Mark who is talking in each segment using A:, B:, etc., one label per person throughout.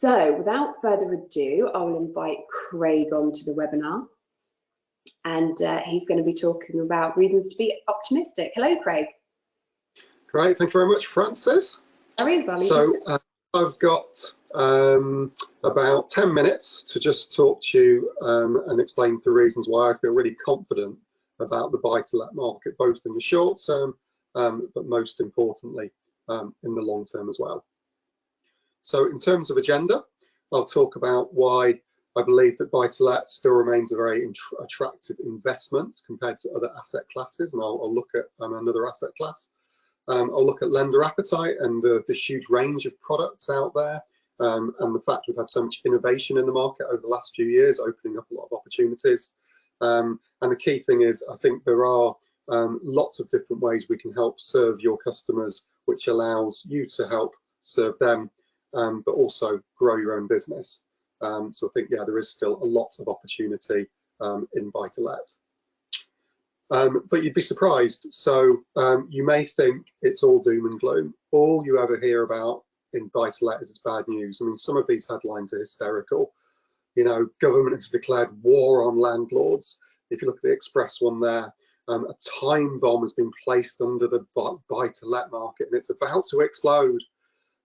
A: So without further ado, I will invite Craig onto the webinar, and he's going to be talking about reasons to be optimistic. Hello, Craig.
B: Great, thank you very much, Frances. So I've got about 10 minutes to just talk to you and explain the reasons why I feel really confident about the buy-to-let market, both in the short term, but most importantly, in the long term as well. So in terms of agenda, I'll talk about why I believe that buy-to-let still remains a very attractive investment compared to other asset classes, and I'll look at another asset class. I'll look at lender appetite and the huge range of products out there, and the fact we've had so much innovation in the market over the last few years, opening up a lot of opportunities. And the key thing is, I think there are lots of different ways we can help serve your customers, which allows you to help serve them, but also grow your own business. So I think, yeah, there is still a lot of opportunity in buy-to-let. But you'd be surprised. So you may think it's all doom and gloom. All you ever hear about in buy-to-let is it's bad news. I mean, some of these headlines are hysterical. You know, government has declared war on landlords. If you look at the Express one there, a time bomb has been placed under the buy-to-let market and it's about to explode.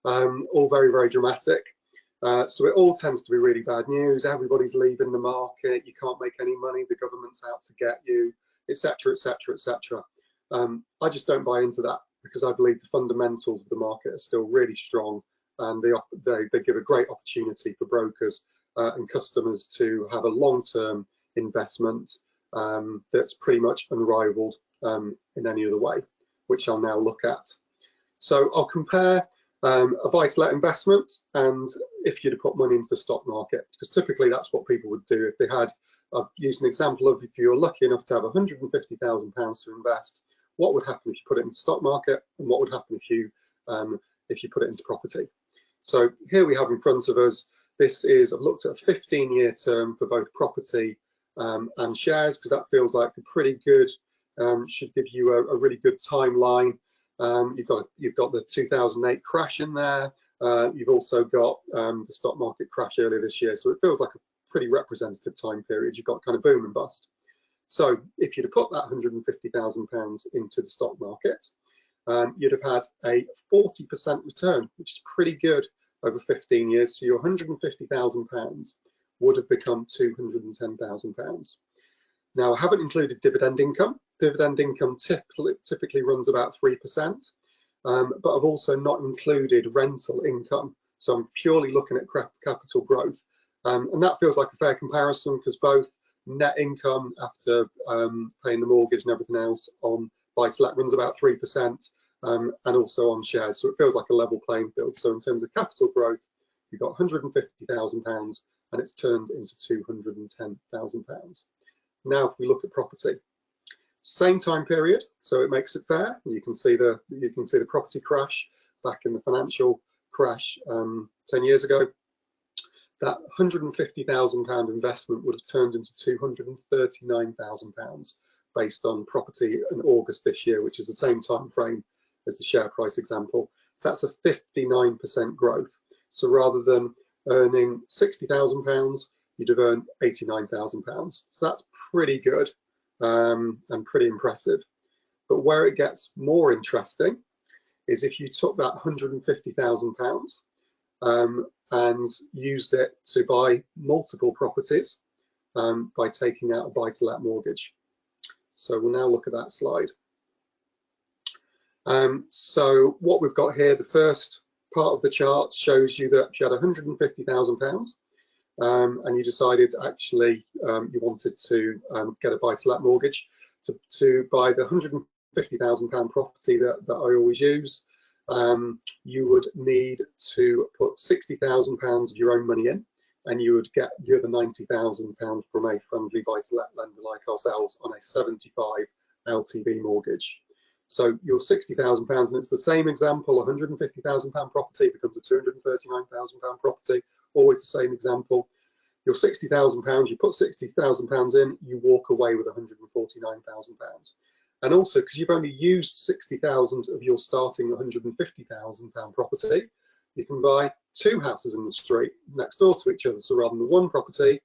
B: All very, very dramatic. So it all tends to be really bad news. Everybody's leaving the market. You can't make any money. The government's out to get you, etc., etc., etc. I just don't buy into that because I believe the fundamentals of the market are still really strong, and they give a great opportunity for brokers and customers to have a long-term investment that's pretty much unrivaled in any other way, which I'll now look at. So I'll compare a buy-to-let investment and if you'd have put money into the stock market, because typically that's what people would do if they had. I've used an example of if you're lucky enough to have £150,000 to invest, what would happen if you put it into the stock market, and what would happen if you put it into property. So here we have in front of us, this is, I've looked at a 15-year term for both property and shares, because that feels like a pretty good, should give you a really good timeline. You've got the 2008 crash in there. You've also got the stock market crash earlier this year, so it feels like a pretty representative time period. You've got kind of boom and bust. So if you'd have put that £150,000 into the stock market, you'd have had a 40% return, which is pretty good over 15 years. So your £150,000 would have become £210,000. Now I haven't included dividend income. Dividend income typically runs about 3%, but I've also not included rental income. So I'm purely looking at capital growth. And that feels like a fair comparison because both net income after paying the mortgage and everything else on buy-to-let runs about 3%, and also on shares. So it feels like a level playing field. So in terms of capital growth, you've got £150,000 and it's turned into £210,000. Now, if we look at property, same time period, so it makes it fair. You can see the property crash back in the financial crash 10 years ago. That £150,000 investment would have turned into £239,000 based on property in August this year, which is the same time frame as the share price example. So that's a 59% growth. So rather than earning £60,000, you'd have earned £89,000. So that's pretty good and pretty impressive. But where it gets more interesting is if you took that £150,000 and used it to buy multiple properties by taking out a buy-to-let mortgage. So we'll now look at that slide. So what we've got here, the first part of the chart shows you that if you had £150,000 and you decided actually you wanted to get a buy-to-let mortgage to buy the £150,000 property that I always use, you would need to put £60,000 of your own money in, and you would get the other £90,000 from a friendly buy-to-let lender like ourselves on a 75 LTV mortgage. So your £60,000, and it's the same example, a £150,000 property becomes a £239,000 property, always the same example. Your £60,000, you put £60,000 in, you walk away with £149,000. And also, because you've only used 60,000 of your starting £150,000 property, you can buy 2 houses in the street next door to each other. So rather than 1 property,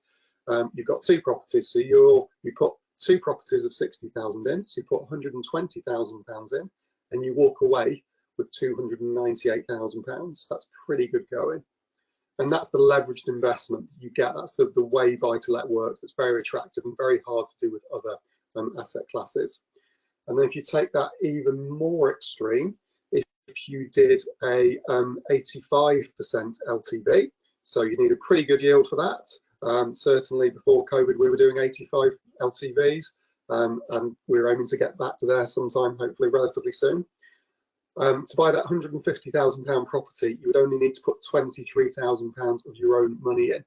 B: you've got 2 properties. So you put 2 properties of 60,000 in, so you put 120,000 pounds in, and you walk away with 298,000 pounds. That's pretty good going. And that's the leveraged investment you get. That's the way buy-to-let works. It's very attractive and very hard to do with other asset classes. And then if you take that even more extreme, if you did a 85% LTV, so you need a pretty good yield for that. Certainly before COVID, we were doing 85 LTVs, and we're aiming to get back to there sometime, hopefully relatively soon. To buy that £150,000 property, you would only need to put £23,000 of your own money in.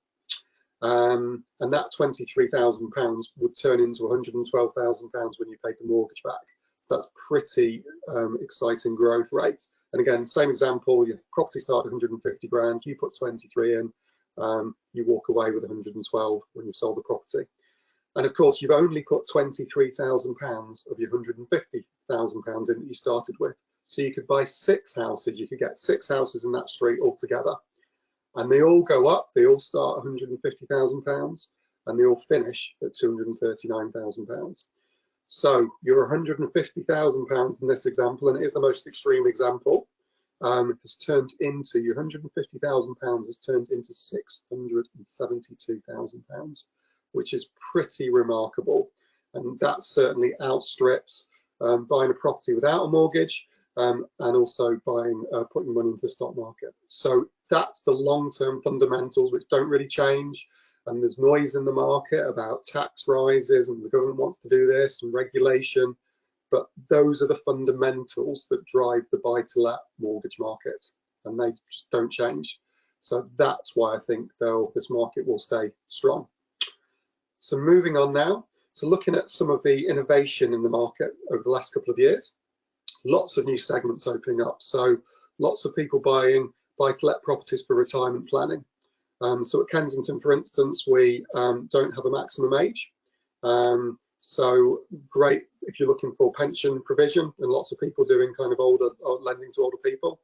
B: And that £23,000 would turn into £112,000 when you paid the mortgage back. So that's pretty exciting growth rate. And again, same example, your property started 150 grand, you put 23 in, you walk away with 112 when you've sold the property. And of course, you've only put £23,000 of your £150,000 in that you started with. So you could buy 6 houses, you could get 6 houses in that street altogether. And they all go up, they all start at £150,000 and they all finish at £239,000. So your £150,000 in this example, and it is the most extreme example, has turned into, your £150,000 has turned into £672,000, which is pretty remarkable. And that certainly outstrips buying a property without a mortgage, and also putting money into the stock market. So that's the long-term fundamentals, which don't really change. And there's noise in the market about tax rises and the government wants to do this and regulation, but those are the fundamentals that drive the buy-to-let mortgage market, and they just don't change. So that's why I think this market will stay strong. So moving on now, so looking at some of the innovation in the market over the last couple of years, lots of new segments opening up. So lots of people buying buy-to-let properties for retirement planning. So at Kensington, for instance, we don't have a maximum age. So great if you're looking for pension provision, and lots of people doing kind of lending to older people.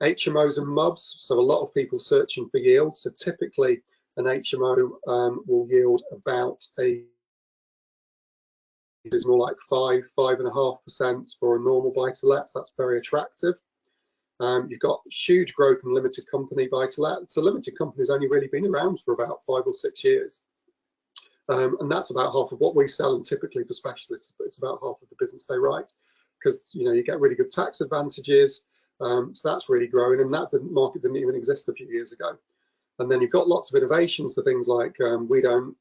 B: HMOs and MUBs, so a lot of people searching for yield. So typically an HMO will yield about it's more like 5.5% for a normal buy-to-let. So that's very attractive. You've got huge growth in limited company buy-to-let. So limited company's only really been around for about 5 or 6 years. And that's about half of what we sell, and typically for specialists, it's about half of the business they write, because you get really good tax advantages. So that's really growing, and that market didn't even exist a few years ago. And then you've got lots of innovations, so things like you don't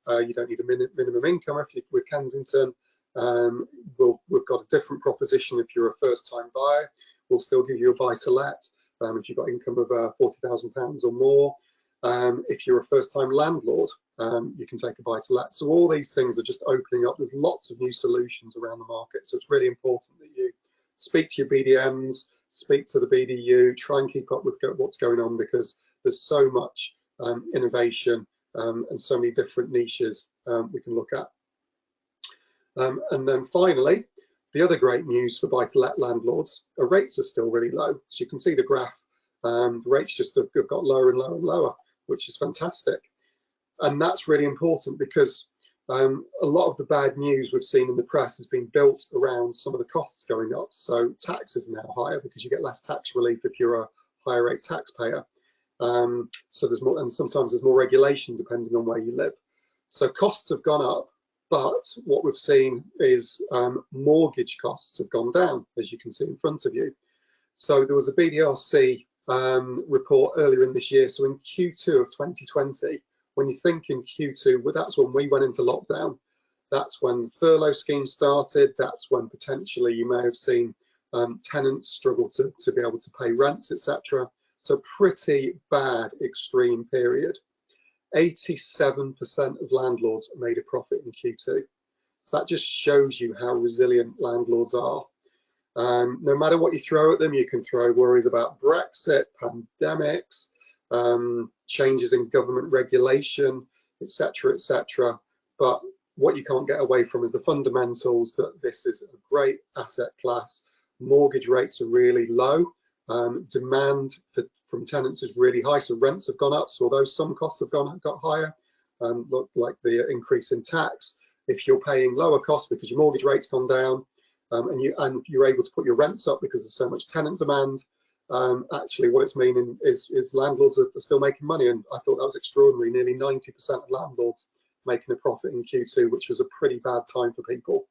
B: need a minimum income. If with Kensington, we've got a different proposition. If you're a first-time buyer, we'll still give you a buy-to-let if you've got income of £40,000 or more. If you're a first-time landlord, you can take a buy-to-let. So all these things are just opening up. There's lots of new solutions around the market. So it's really important that you speak to your BDMs, speak to the BDU, try and keep up with what's going on, because there's so much innovation and so many different niches we can look at. And then finally, the other great news for buy-to-let landlords, rates are still really low. So you can see the graph, the rates just have got lower and lower and lower, which is fantastic. And that's really important, because a lot of the bad news we've seen in the press has been built around some of the costs going up. So taxes are now higher because you get less tax relief if you're a higher rate taxpayer. So there's more, and sometimes there's more regulation depending on where you live. So costs have gone up, but what we've seen is mortgage costs have gone down, as you can see in front of you. So there was a BDRC report earlier in this year. So in Q2 of 2020, when you think in Q2, well, that's when we went into lockdown. That's when the furlough scheme started. That's when potentially you may have seen tenants struggle to be able to pay rents, etc. So pretty bad, extreme period. 87% of landlords made a profit in Q2. So that just shows you how resilient landlords are. No matter what you throw at them, you can throw worries about Brexit, pandemics, changes in government regulation, etc., etc. But what you can't get away from is the fundamentals that this is a great asset class. Mortgage rates are really low. Demand from tenants is really high, so rents have gone up. So although some costs have got higher, look like the increase in tax, if you're paying lower costs because your mortgage rate's gone down, and you're able to put your rents up because there's so much tenant demand, actually what it's meaning is landlords are still making money. And I thought that was extraordinary. Nearly 90% of landlords making a profit in Q2, which was a pretty bad time for people.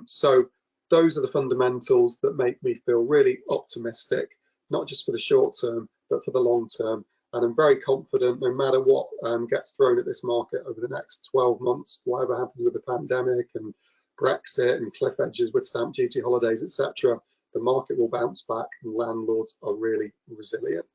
B: So those are the fundamentals that make me feel really optimistic, not just for the short term, but for the long term. And I'm very confident no matter what gets thrown at this market over the next 12 months, whatever happens with the pandemic and Brexit and cliff edges with stamp duty holidays, etc., the market will bounce back and landlords are really resilient.